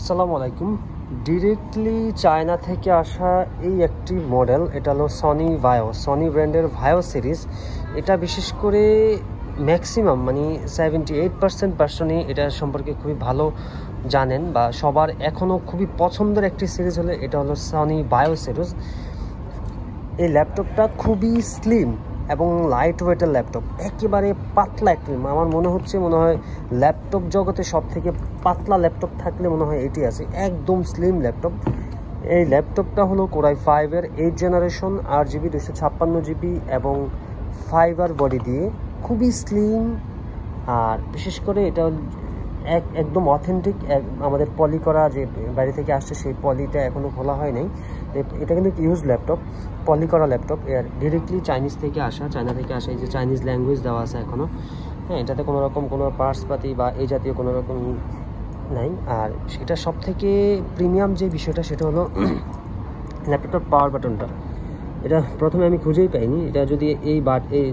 আসসালামু আলাইকুম। Directly China থেকে আসা এই একটি মডেল, এটা হলো সনি ব্র্যান্ডের ভায়ো সিরিজ। এটা বিশেষ করে ম্যাক্সিমাম 78% পার্সনই এটা সম্পর্কে খুবই ভালো জানেন, বা সবার এখনও খুবই পছন্দের একটি সিরিজ হলে এটা হলো সনি ভায়ো সিরিজ। এই ল্যাপটপটা খুবই স্লিম এবং লাইট ওয়েটের ল্যাপটপ, একেবারে পাতলা একটি। আমার মনে হয় ল্যাপটপ জগতে সব থেকে পাতলা ল্যাপটপ থাকলে মনে হয় এটি আছে, একদম স্লিম ল্যাপটপ। এই ল্যাপটপটা হলো কোরাই 5-এর 8 জেনারেশন, 8GB 256GB এবং ফাইবার বডি দিয়ে, খুবই স্লিম। আর বিশেষ করে এটা একদম অথেন্টিক, আমাদের পলি করা যে বাইরে থেকে আসছে সেই পলিটা এখনও খোলা হয় নাই। এটা কিন্তু ইউজ ল্যাপটপ, পলি করা ল্যাপটপ, এর ডিরেক্টলি চাইনা থেকে আসা। এই যে চাইনিজ ল্যাঙ্গুয়েজ দেওয়া আছে এখনও, হ্যাঁ, এটাতে কোনো রকম কোনো পার্টসপাতি বা এই জাতীয় কোনো রকম নাই। আর সেটা সব থেকে প্রিমিয়াম যে বিষয়টা সেটা হলো ল্যাপটপটার পাওয়ার বাটনটা। এটা প্রথমে আমি খুঁজেই পাইনি। এটা যদি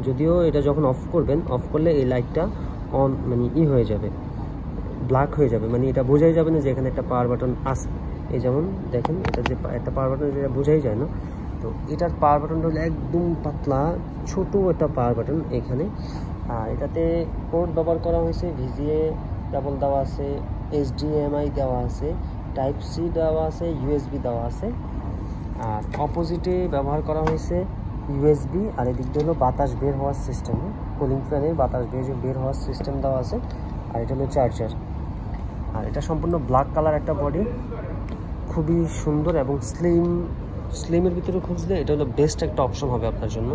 যদিও এটা যখন অফ করলে এই লাইটটা অন হয়ে যাবে, ব্ল্যাক হয়ে যাবে, এটা বোঝাই যাবে না যে এখানে একটা পাওয়ার বাটন আছে। এই যেমন দেখেন, এটা যে একটা পাওয়ার বাটন, যেটা বোঝাই যায় না। তো এটার পাওয়ার বাটনটা হলো একদম পাতলা, ছোট একটা পাওয়ার বাটন এখানে। আর এটাতে পোর্ট ব্যবহার করা হয়েছে, ভিজিএ কেবল দেওয়া আছে, HDMI দেওয়া আছে, টাইপ সি দেওয়া আছে, USB দেওয়া আছে। আর অপোজিটে ব্যবহার করা হয়েছে USB, আর এদিক দিয়ে হলো বাতাস বের হওয়ার সিস্টেম, কুলিং ফ্যানের বাতাস বের হওয়ার সিস্টেম দেওয়া আছে। আর এটা হলো চার্জার। আর এটা সম্পূর্ণ ব্ল্যাক কালার একটা বডি, খুবই সুন্দর এবং স্লিমের ভিতরে খুঁজলে এটা হলো বেস্ট একটা অপশন হবে আপনার জন্য।